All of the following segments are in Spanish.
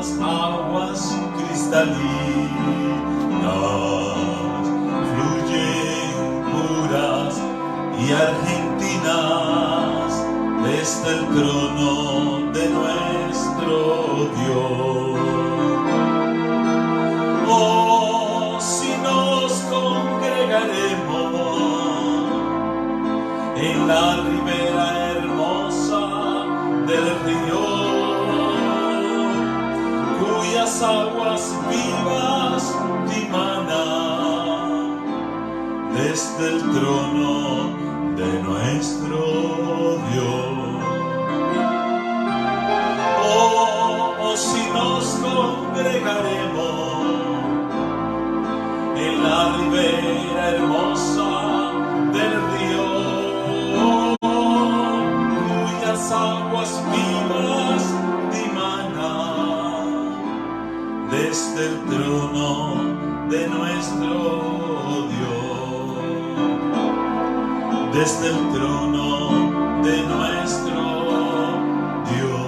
las aguas cristalinas fluyen puras y argentinas desde el trono de nuestro Dios. Oh, si nos congregaremos en la ribera hermosa del río, cuyas aguas vivas dimanan desde el trono de nuestro Dios. Oh, si nos congregaremos en la ribera hermosa del río, cuyas aguas vivas dimanan desde el trono de nuestro Dios, desde el trono de nuestro Dios.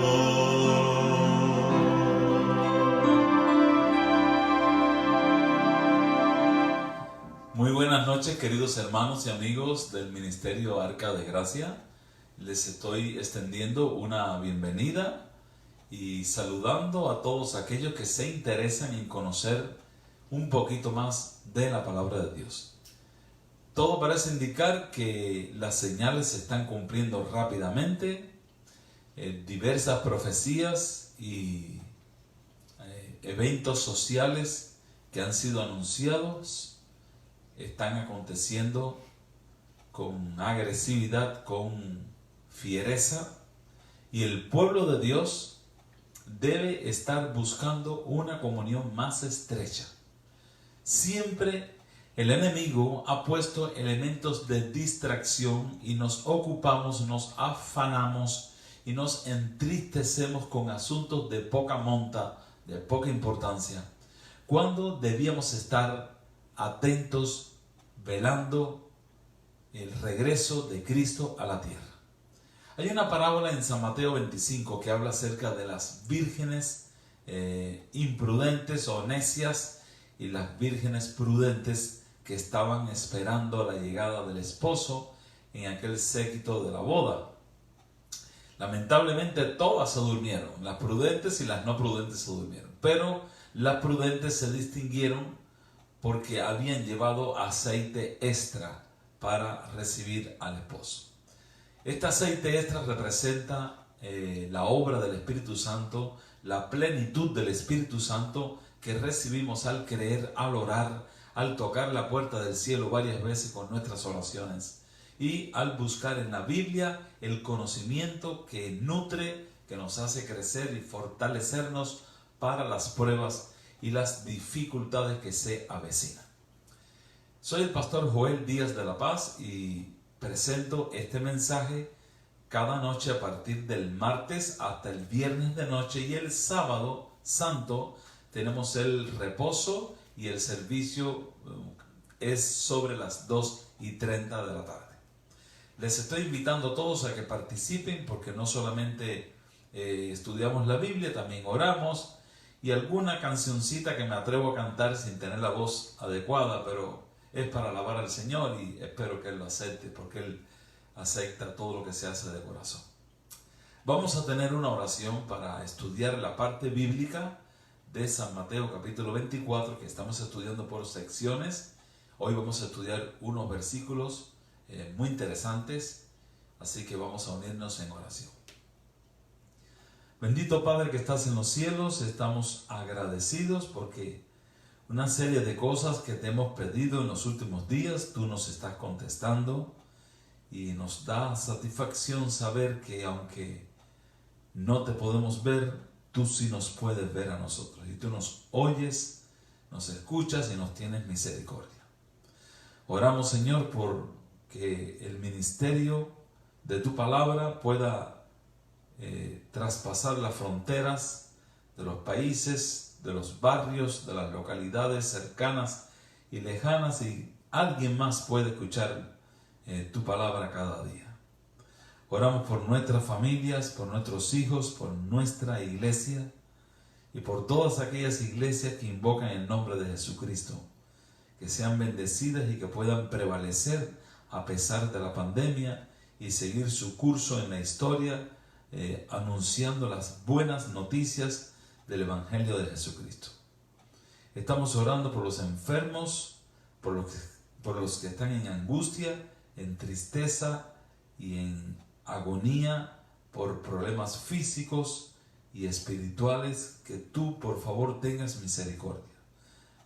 Muy buenas noches, queridos hermanos y amigos del Ministerio Arca de Gracia. Les estoy extendiendo una bienvenida y saludando a todos aquellos que se interesan en conocer un poquito más de la palabra de Dios. Todo parece indicar que las señales se están cumpliendo rápidamente. Diversas profecías y eventos sociales que han sido anunciados están aconteciendo con agresividad, con fiereza, y el pueblo de Dios debe estar buscando una comunión más estrecha. Siempre el enemigo ha puesto elementos de distracción y nos ocupamos, nos afanamos y nos entristecemos con asuntos de poca monta, de poca importancia, cuando debíamos estar atentos, velando el regreso de Cristo a la tierra. Hay una parábola en San Mateo 25 que habla acerca de las vírgenes imprudentes o necias y las vírgenes prudentes que estaban esperando la llegada del esposo en aquel séquito de la boda. Lamentablemente todas se durmieron, las prudentes y las no prudentes se durmieron, pero las prudentes se distinguieron porque habían llevado aceite extra para recibir al esposo. Este aceite extra representa la obra del Espíritu Santo, la plenitud del Espíritu Santo que recibimos al creer, al orar, al tocar la puerta del cielo varias veces con nuestras oraciones y al buscar en la Biblia el conocimiento que nutre, que nos hace crecer y fortalecernos para las pruebas y las dificultades que se avecinan. Soy el pastor Joel Díaz de la Paz y presento este mensaje cada noche a partir del martes hasta el viernes de noche, y el sábado santo tenemos el reposo y el servicio es sobre las 2:30 de la tarde. Les estoy invitando a todos a que participen porque no solamente estudiamos la Biblia, también oramos y alguna cancioncita que me atrevo a cantar sin tener la voz adecuada, pero es para alabar al Señor y espero que Él lo acepte porque Él acepta todo lo que se hace de corazón. Vamos a tener una oración para estudiar la parte bíblica de San Mateo capítulo 24 que estamos estudiando por secciones. Hoy vamos a estudiar unos versículos muy interesantes, así que vamos a unirnos en oración. Bendito Padre que estás en los cielos, estamos agradecidos porque una serie de cosas que te hemos pedido en los últimos días, tú nos estás contestando y nos da satisfacción saber que aunque no te podemos ver, tú sí nos puedes ver a nosotros y tú nos oyes, nos escuchas y nos tienes misericordia. Oramos, Señor, por que el ministerio de tu palabra pueda traspasar las fronteras de los países, de los barrios, de las localidades cercanas y lejanas, y alguien más puede escuchar tu palabra cada día. Oramos por nuestras familias, por nuestros hijos, por nuestra iglesia, y por todas aquellas iglesias que invocan el nombre de Jesucristo, que sean bendecidas y que puedan prevalecer a pesar de la pandemia y seguir su curso en la historia, anunciando las buenas noticias del Evangelio de Jesucristo. Estamos orando por los enfermos, por los que están en angustia, en tristeza y en agonía, por problemas físicos y espirituales, que tú por favor tengas misericordia.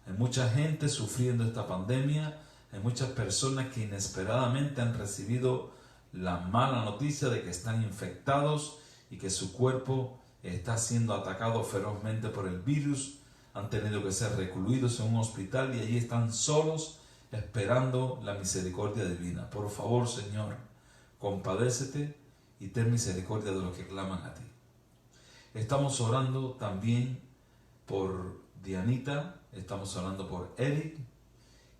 Hay mucha gente sufriendo esta pandemia, hay muchas personas que inesperadamente han recibido la mala noticia de que están infectados y que su cuerpo está siendo atacado ferozmente por el virus. Han tenido que ser recluidos en un hospital y allí están solos esperando la misericordia divina. Por favor, Señor, compadécete y ten misericordia de los que claman a ti. Estamos orando también por Dianita, estamos orando por Eric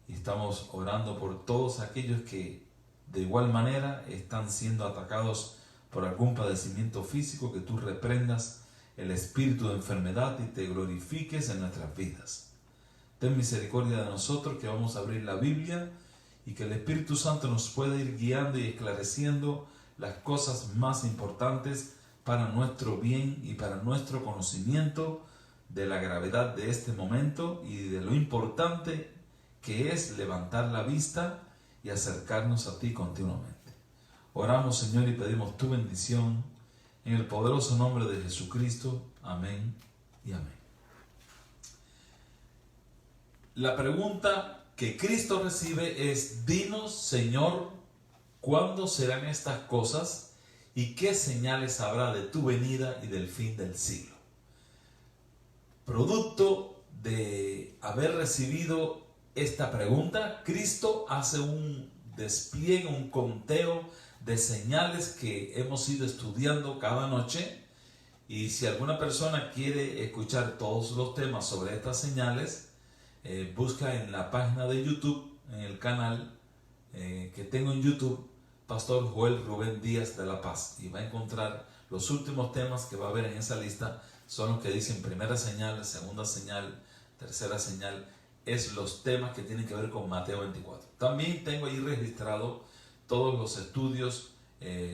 y estamos orando por todos aquellos que de igual manera están siendo atacados por algún padecimiento físico, que tú reprendas el espíritu de enfermedad y te glorifiques en nuestras vidas. Ten misericordia de nosotros, que vamos a abrir la Biblia y que el Espíritu Santo nos pueda ir guiando y esclareciendo las cosas más importantes para nuestro bien y para nuestro conocimiento de la gravedad de este momento y de lo importante que es levantar la vista y acercarnos a ti continuamente. Oramos, Señor, y pedimos tu bendición en el poderoso nombre de Jesucristo. Amén y amén. La pregunta que Cristo recibe es: dinos, Señor, ¿cuándo serán estas cosas y qué señales habrá de tu venida y del fin del siglo? Producto de haber recibido esta pregunta, Cristo hace un despliegue, un conteo de señales que hemos ido estudiando cada noche. Y si alguna persona quiere escuchar todos los temas sobre estas señales, busca en la página de YouTube, en el canal que tengo en YouTube, Pastor Joel Rubén Díaz de la Paz, y va a encontrar los últimos temas que va a haber en esa lista. Son los que dicen primera señal, segunda señal, tercera señal. Es los temas que tienen que ver con Mateo 24. También tengo ahí registrado todos los estudios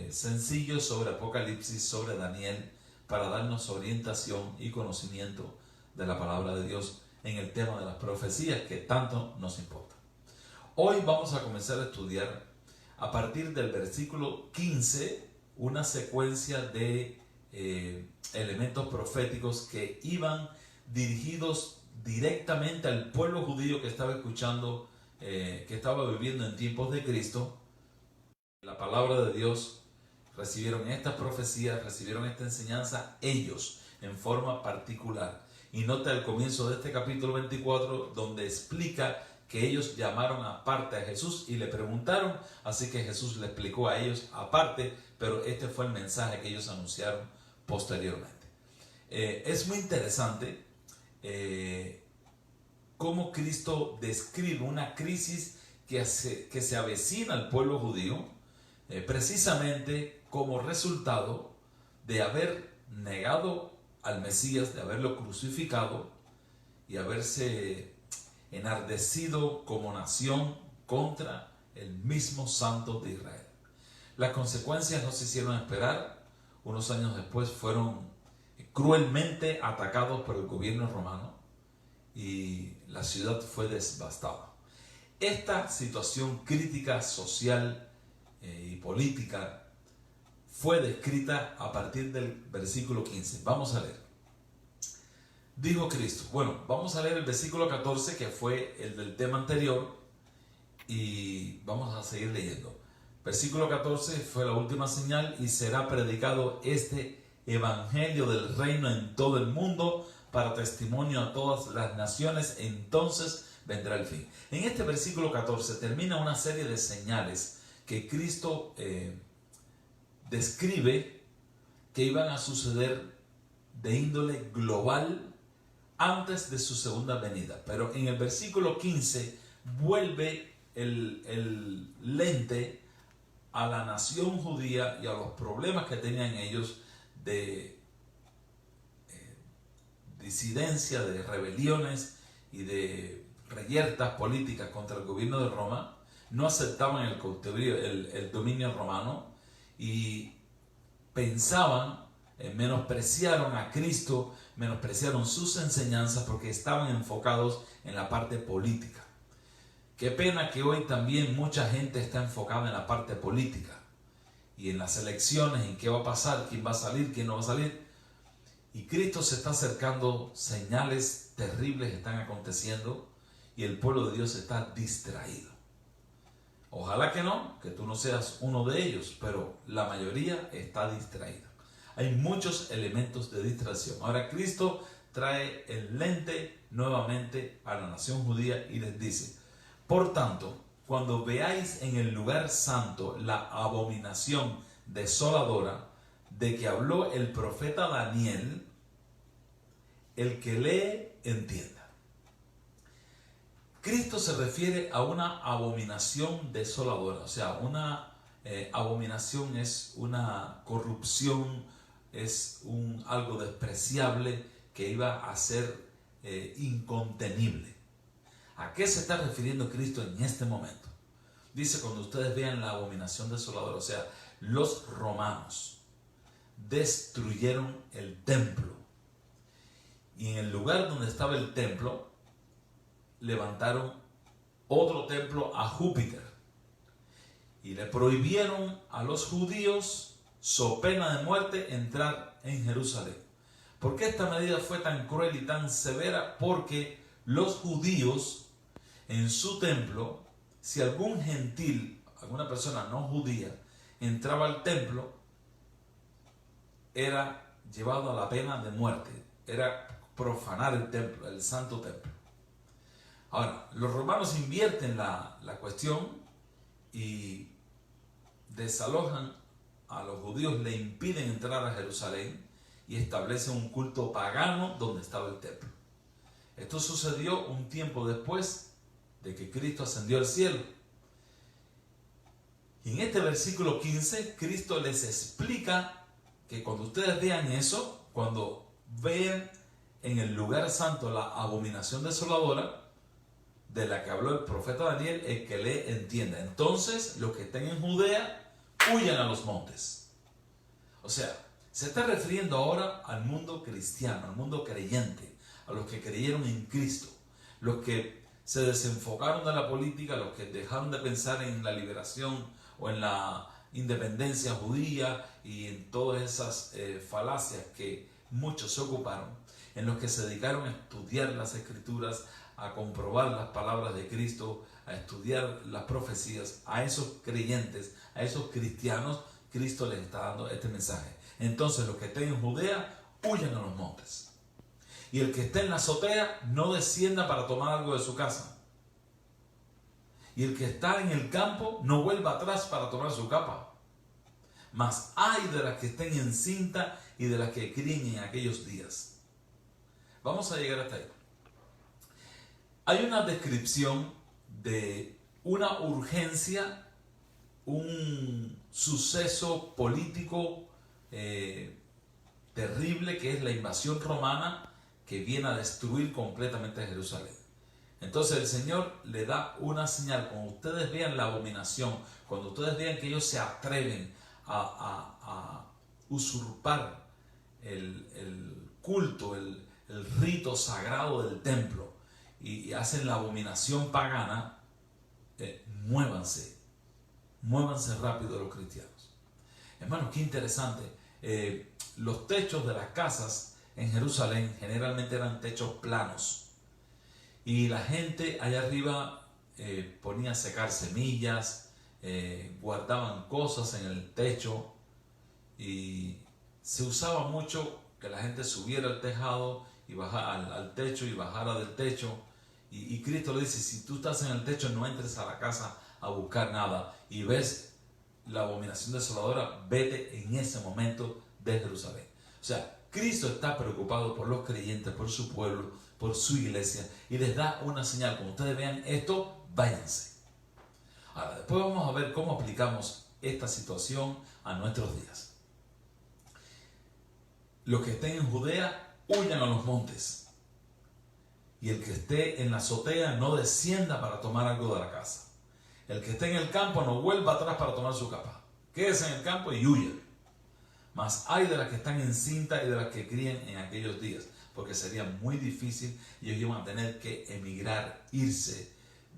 sencillos sobre Apocalipsis, sobre Daniel, para darnos orientación y conocimiento de la palabra de Dios en el tema de las profecías que tanto nos importa. Hoy vamos a comenzar a estudiar a partir del versículo 15 una secuencia de elementos proféticos que iban dirigidos directamente al pueblo judío que estaba escuchando, que estaba viviendo en tiempos de Cristo. La palabra de Dios, recibieron estas profecías, recibieron esta enseñanza ellos en forma particular. Y nota el comienzo de este capítulo 24, donde explica que ellos llamaron aparte a Jesús y le preguntaron, así que Jesús le explicó a ellos aparte, pero este fue el mensaje que ellos anunciaron posteriormente. Es muy interesante cómo Cristo describe una crisis que se avecina al pueblo judío, precisamente como resultado de haber negado al Mesías, de haberlo crucificado y haberse enardecido como nación contra el mismo Santo de Israel. Las consecuencias no se hicieron esperar. Unos años después fueron cruelmente atacados por el gobierno romano y la ciudad fue devastada. Esta situación crítica social y política fue descrita a partir del versículo 15. Vamos a leer. Dijo Cristo. Bueno, vamos a leer el versículo 14, que fue el del tema anterior, y vamos a seguir leyendo. Versículo 14: fue la última señal, y será predicado este evangelio del reino en todo el mundo para testimonio a todas las naciones, entonces vendrá el fin. En este versículo 14 termina una serie de señales que Cristo describe que iban a suceder de índole global antes de su segunda venida. Pero en el versículo 15 vuelve el lente a la nación judía y a los problemas que tenían ellos de disidencia, de rebeliones y de reyertas políticas contra el gobierno de Roma, no aceptaban el cautiverio, el dominio romano, y pensaban, menospreciaron a Cristo, menospreciaron sus enseñanzas porque estaban enfocados en la parte política. Qué pena que hoy también mucha gente está enfocada en la parte política y en las elecciones, en qué va a pasar, quién va a salir, quién no va a salir. Y Cristo se está acercando, señales terribles están aconteciendo y el pueblo de Dios está distraído. Ojalá que no, que tú no seas uno de ellos, pero la mayoría está distraída. Hay muchos elementos de distracción. Ahora Cristo trae el lente nuevamente a la nación judía y les dice: por tanto, cuando veáis en el lugar santo la abominación desoladora de que habló el profeta Daniel, el que lee entienda. Cristo se refiere a una abominación desoladora, o sea, una abominación es una corrupción, es algo despreciable que iba a ser incontenible. ¿A qué se está refiriendo Cristo en este momento? Dice, cuando ustedes vean la abominación desoladora, o sea, los romanos destruyeron el templo. Y en el lugar donde estaba el templo, levantaron otro templo a Júpiter. Y le prohibieron a los judíos, so pena de muerte, entrar en Jerusalén. ¿Por qué esta medida fue tan cruel y tan severa? Porque los judíos en su templo, si algún gentil, alguna persona no judía, entraba al templo, era llevado a la pena de muerte. Era profanar el templo, el santo templo. Ahora, los romanos invierten la cuestión y desalojan a los judíos, le impiden entrar a Jerusalén y establecen un culto pagano donde estaba el templo. Esto sucedió un tiempo después de que Cristo ascendió al cielo. Y en este versículo 15, Cristo les explica que cuando ustedes vean eso, cuando vean en el lugar santo la abominación desoladora de la que habló el profeta Daniel, el que le entienda. Entonces, los que estén en Judea, huyan a los montes. O sea, se está refiriendo ahora al mundo cristiano, al mundo creyente, a los que creyeron en Cristo, los que se desenfocaron de la política, los que dejaron de pensar en la liberación o en la independencia judía y en todas esas falacias que muchos se ocuparon, en los que se dedicaron a estudiar las Escrituras, a comprobar las palabras de Cristo, a estudiar las profecías. A esos creyentes, a esos cristianos, Cristo les está dando este mensaje. Entonces, los que estén en Judea, huyan a los montes. Y el que esté en la azotea, no descienda para tomar algo de su casa. Y el que está en el campo, no vuelva atrás para tomar su capa. Mas ay de las que estén encinta y de las que críen en aquellos días. Vamos a llegar hasta ahí. Hay una descripción de una urgencia, un suceso político terrible, que es la invasión romana que viene a destruir completamente Jerusalén. Entonces el Señor le da una señal. Cuando ustedes vean la abominación, cuando ustedes vean que ellos se atreven a usurpar el culto, el rito sagrado del templo, y hacen la abominación pagana, muévanse rápido los cristianos. Hermanos, qué interesante. Los techos de las casas en Jerusalén generalmente eran techos planos, y la gente allá arriba ponía a secar semillas, guardaban cosas en el techo, y se usaba mucho que la gente subiera al tejado y bajara al techo y bajara del techo. Y Cristo le dice: si tú estás en el techo, no entres a la casa a buscar nada, y ves la abominación desoladora, vete en ese momento de Jerusalén. O sea, Cristo está preocupado por los creyentes, por su pueblo, por su iglesia, y les da una señal. Cuando ustedes vean esto, váyanse. Ahora, después vamos a ver cómo aplicamos esta situación a nuestros días. Los que estén en Judea, huyan a los montes. Y el que esté en la azotea no descienda para tomar algo de la casa. El que esté en el campo no vuelva atrás para tomar su capa. Quédese en el campo y huya. Mas hay de las que están encintas y de las que críen en aquellos días, porque sería muy difícil y ellos iban a tener que emigrar, irse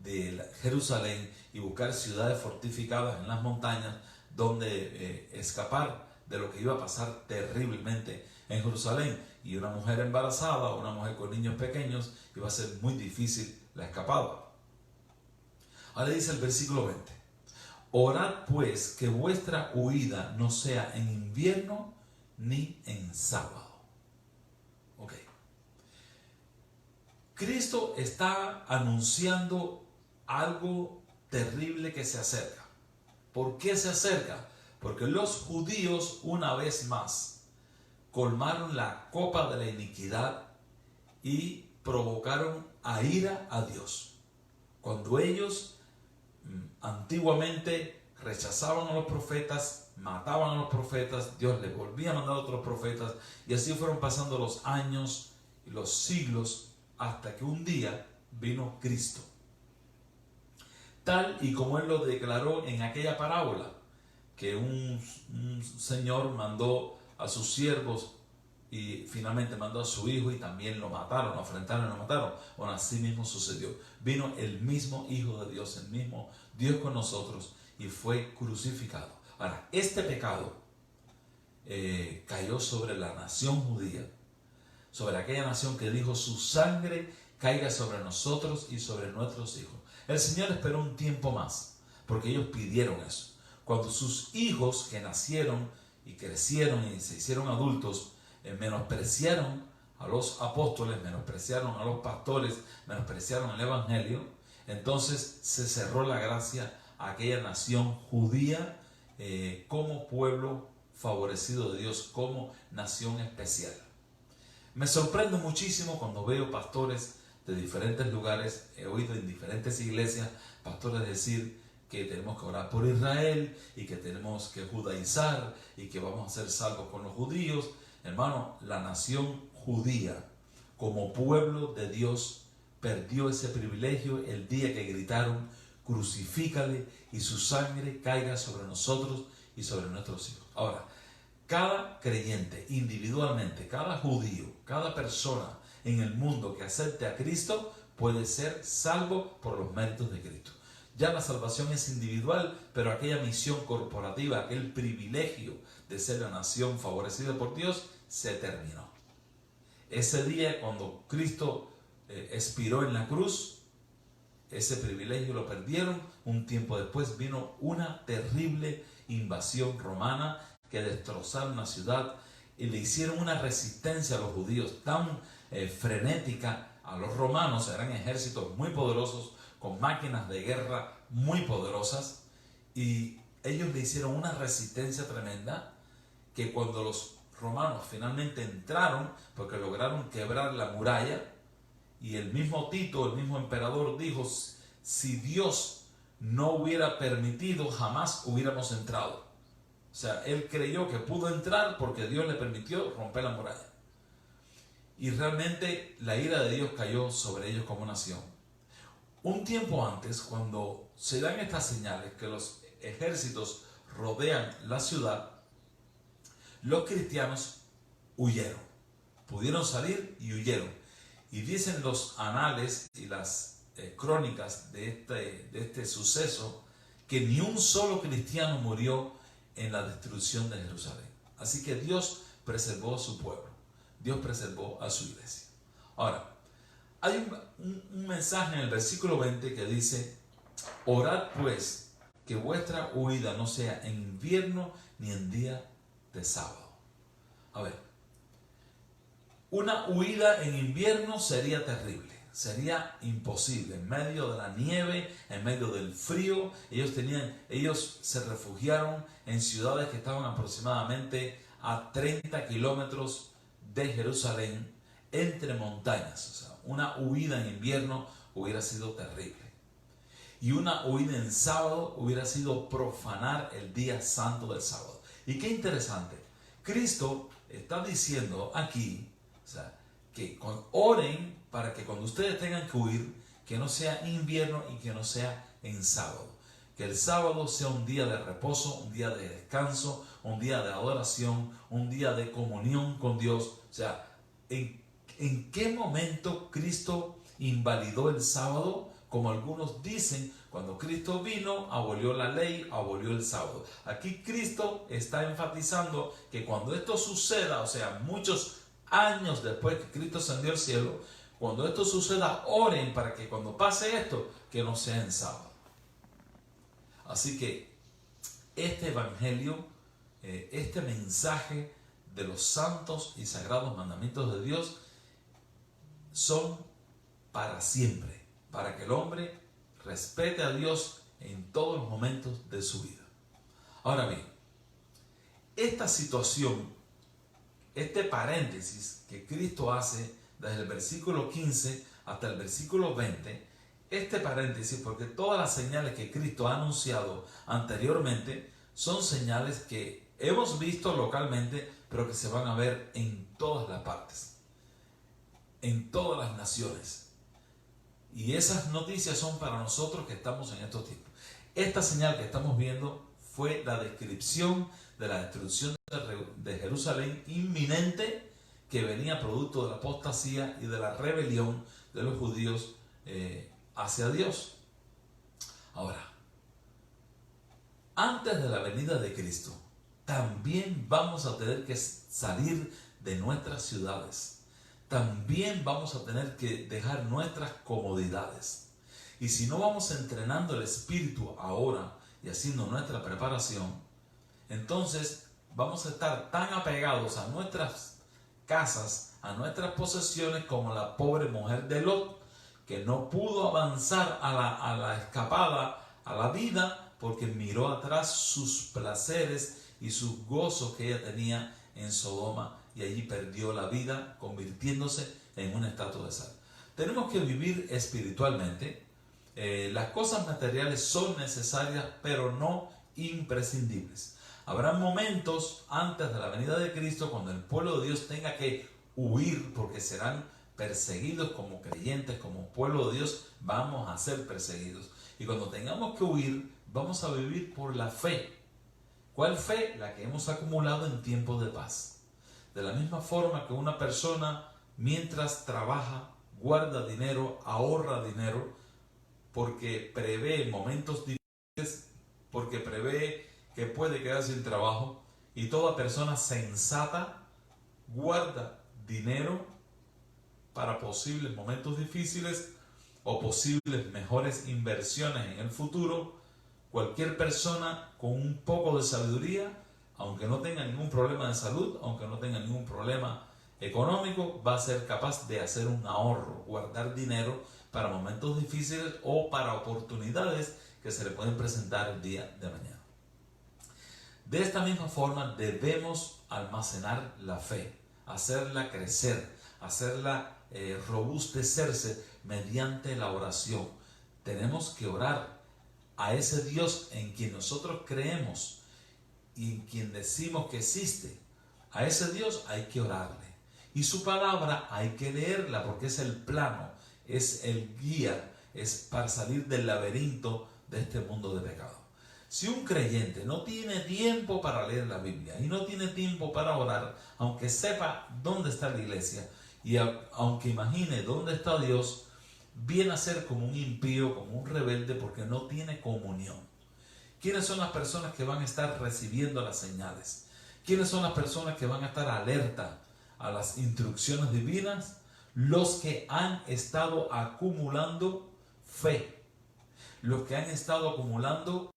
de Jerusalén y buscar ciudades fortificadas en las montañas donde escapar de lo que iba a pasar terriblemente en Jerusalén. Y una mujer embarazada, una mujer con niños pequeños, iba a ser muy difícil la escapada. Ahora dice el versículo 20: orad pues que vuestra huida no sea en invierno ni en sábado. Ok. Cristo está anunciando algo terrible que se acerca. ¿Por qué se acerca? Porque los judíos una vez más colmaron la copa de la iniquidad y provocaron a ira a Dios. Cuando ellos antiguamente rechazaban a los profetas, mataban a los profetas, Dios les volvía a mandar a otros profetas, y así fueron pasando los años y los siglos hasta que un día vino Cristo. Tal y como él lo declaró en aquella parábola, que un señor mandó a sus siervos y finalmente mandó a su hijo y también lo mataron, lo afrentaron y lo mataron. Bueno, así mismo sucedió. Vino el mismo Hijo de Dios, el mismo Dios con nosotros, y fue crucificado. Ahora, este pecado cayó sobre la nación judía, sobre aquella nación que dijo: su sangre caiga sobre nosotros y sobre nuestros hijos. El Señor esperó un tiempo más, porque ellos pidieron eso. Cuando sus hijos que nacieron y crecieron y se hicieron adultos, menospreciaron a los apóstoles, menospreciaron a los pastores, menospreciaron el evangelio, entonces se cerró la gracia a aquella nación judía como pueblo favorecido de Dios, como nación especial. Me sorprendo muchísimo cuando veo pastores de diferentes lugares, he oído en diferentes iglesias pastores decir que tenemos que orar por Israel y que tenemos que judaizar y que vamos a ser salvos con los judíos. Hermano, la nación judía como pueblo de Dios perdió ese privilegio el día que gritaron: crucifícale y su sangre caiga sobre nosotros y sobre nuestros hijos. Ahora, cada creyente individualmente, cada judío, cada persona en el mundo que acepte a Cristo puede ser salvo por los méritos de Cristo. Ya la salvación es individual, pero aquella misión corporativa, aquel privilegio de ser la nación favorecida por Dios, se terminó. Ese día, cuando Cristo expiró en la cruz, ese privilegio lo perdieron. Un tiempo después vino una terrible invasión romana que destrozaron la ciudad y le hicieron una resistencia a los judíos tan frenética a los romanos. Eran ejércitos muy poderosos, con máquinas de guerra muy poderosas, y ellos le hicieron una resistencia tremenda, que cuando los romanos finalmente entraron, porque lograron quebrar la muralla, y el mismo Tito, el mismo emperador, dijo: si Dios no hubiera permitido, jamás hubiéramos entrado. O sea, él creyó que pudo entrar porque Dios le permitió romper la muralla. Y realmente la ira de Dios cayó sobre ellos como nación. Un tiempo antes, cuando se dan estas señales que los ejércitos rodean la ciudad, los cristianos huyeron. Pudieron salir y huyeron. Y dicen los anales y las crónicas de este suceso que ni un solo cristiano murió en la destrucción de Jerusalén. Así que Dios preservó a su pueblo. Dios preservó a su iglesia. Ahora, hay un mensaje en el versículo 20 que dice: orad pues que vuestra huida no sea en invierno ni en día de sábado. A ver, una huida en invierno sería terrible, sería imposible. En medio de la nieve, en medio del frío, ellos se refugiaron en ciudades que estaban aproximadamente a 30 kilómetros de Jerusalén, entre montañas. O sea, una huida en invierno hubiera sido terrible. Y una huida en sábado hubiera sido profanar el día santo del sábado. Y qué interesante, Cristo está diciendo aquí, o sea, que oren para que cuando ustedes tengan que huir, que no sea invierno y que no sea en sábado. Que el sábado sea un día de reposo, un día de descanso, un día de adoración, un día de comunión con Dios. O sea, ¿en qué momento Cristo invalidó el sábado? Como algunos dicen, cuando Cristo vino, abolió la ley, abolió el sábado. Aquí Cristo está enfatizando que cuando esto suceda, o sea, muchos años después que Cristo ascendió al cielo, cuando esto suceda, oren para que cuando pase esto, que no sea en sábado. Así que este evangelio, este mensaje de los santos y sagrados mandamientos de Dios son para siempre, para que el hombre respete a Dios en todos los momentos de su vida. Ahora bien, esta situación, este paréntesis que Cristo hace desde el versículo 15 hasta el versículo 20, este paréntesis, porque todas las señales que Cristo ha anunciado anteriormente son señales que hemos visto localmente, pero que se van a ver en todas las partes, en todas las naciones. Y esas noticias son para nosotros que estamos en estos tiempos. Esta señal que estamos viendo fue la descripción de la destrucción de Jerusalén inminente que venía producto de la apostasía y de la rebelión de los judíos hacia Dios. Ahora, antes de la venida de Cristo, también vamos a tener que salir de nuestras ciudades. También vamos a tener que dejar nuestras comodidades. Y si no vamos entrenando el espíritu ahora y haciendo nuestra preparación, entonces vamos a estar tan apegados a nuestras casas, a nuestras posesiones, como la pobre mujer de Lot, que no pudo avanzar a la escapada, a la vida, porque miró atrás sus placeres y sus gozos que ella tenía en Sodoma, y allí perdió la vida, convirtiéndose en una estatua de sal. Tenemos que vivir espiritualmente. Las cosas materiales son necesarias, pero no imprescindibles. Habrá momentos antes de la venida de Cristo cuando el pueblo de Dios tenga que huir, porque serán perseguidos como creyentes, como pueblo de Dios, vamos a ser perseguidos. Y cuando tengamos que huir, vamos a vivir por la fe. ¿Cuál fe? La que hemos acumulado en tiempos de paz. De la misma forma que una persona, mientras trabaja, guarda dinero, ahorra dinero, porque prevé momentos difíciles, porque prevé que puede quedar sin trabajo, y toda persona sensata guarda dinero para posibles momentos difíciles o posibles mejores inversiones en el futuro. Cualquier persona con un poco de sabiduría, aunque no tenga ningún problema de salud, aunque no tenga ningún problema económico, va a ser capaz de hacer un ahorro, guardar dinero para momentos difíciles o para oportunidades que se le pueden presentar el día de mañana. De esta misma forma debemos almacenar la fe, hacerla crecer, hacerla robustecerse mediante la oración. Tenemos que orar a ese Dios en quien nosotros creemos y en quien decimos que existe. A ese Dios hay que orarle. Y su palabra hay que leerla, porque es el plano, es el guía, es para salir del laberinto de este mundo de pecado. Si un creyente no tiene tiempo para leer la Biblia y no tiene tiempo para orar, aunque sepa dónde está la iglesia y aunque imagine dónde está Dios, viene a ser como un impío, como un rebelde, porque no tiene comunión. ¿Quiénes son las personas que van a estar recibiendo las señales? ¿Quiénes son las personas que van a estar alerta a las instrucciones divinas? Los que han estado acumulando fe, los que han estado acumulando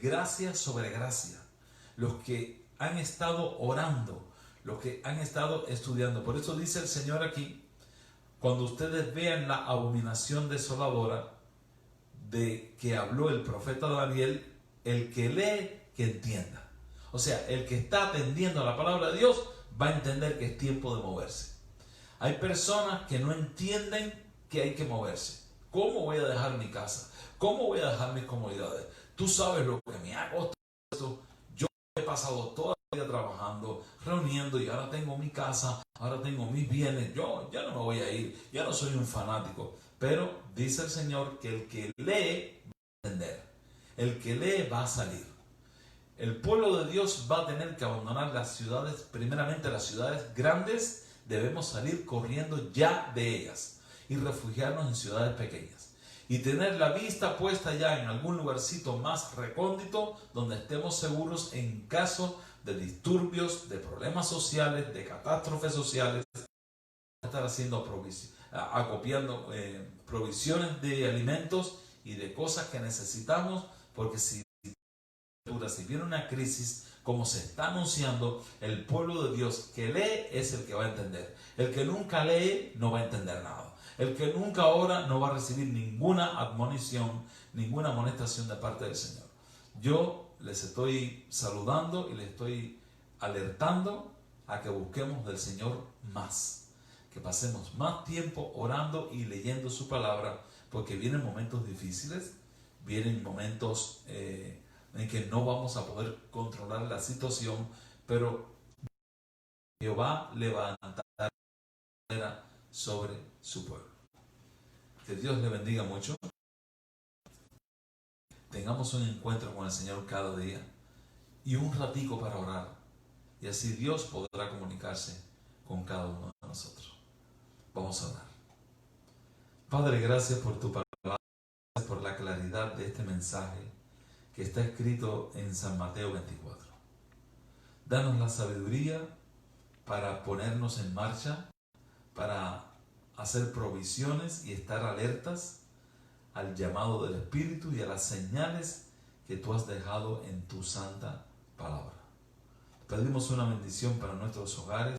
gracia sobre gracia, los que han estado orando, los que han estado estudiando. Por eso dice el Señor aquí, cuando ustedes vean la abominación desoladora de que habló el profeta Daniel, el que lee, que entienda. O sea, el que está atendiendo a la palabra de Dios va a entender que es tiempo de moverse. Hay personas que no entienden que hay que moverse. ¿Cómo voy a dejar mi casa? ¿Cómo voy a dejar mis comodidades? Tú sabes lo que me ha costado esto. Yo he pasado toda trabajando, reuniendo, y ahora tengo mi casa, ahora tengo mis bienes, yo ya no me voy a ir, ya no soy un fanático. Pero dice el Señor que el que lee va a entender, el que lee va a salir. El pueblo de Dios va a tener que abandonar las ciudades, primeramente las ciudades grandes, debemos salir corriendo ya de ellas y refugiarnos en ciudades pequeñas. Y tener la vista puesta ya en algún lugarcito más recóndito donde estemos seguros en caso de disturbios, de problemas sociales, de catástrofes sociales. Estar haciendo acopiando provisiones de alimentos y de cosas que necesitamos, porque si viene una crisis como se está anunciando, el pueblo de Dios que lee es el que va a entender. El que nunca lee no va a entender nada. El que nunca ora no va a recibir ninguna admonición, ninguna amonestación de parte del Señor. Yo les estoy saludando y les estoy alertando a que busquemos del Señor más, que pasemos más tiempo orando y leyendo su palabra, porque vienen momentos difíciles, vienen momentos en que no vamos a poder controlar la situación, pero Jehová levantará sobre su pueblo. Que Dios le bendiga mucho. Tengamos un encuentro con el Señor cada día y un ratico para orar, y así Dios podrá comunicarse con cada uno de nosotros. Vamos a orar. Padre, gracias por tu palabra, gracias por la claridad de este mensaje que está escrito en San Mateo 24. Danos la sabiduría para ponernos en marcha, para hacer provisiones y estar alertas al llamado del Espíritu y a las señales que tú has dejado en tu santa palabra. Pedimos una bendición para nuestros hogares,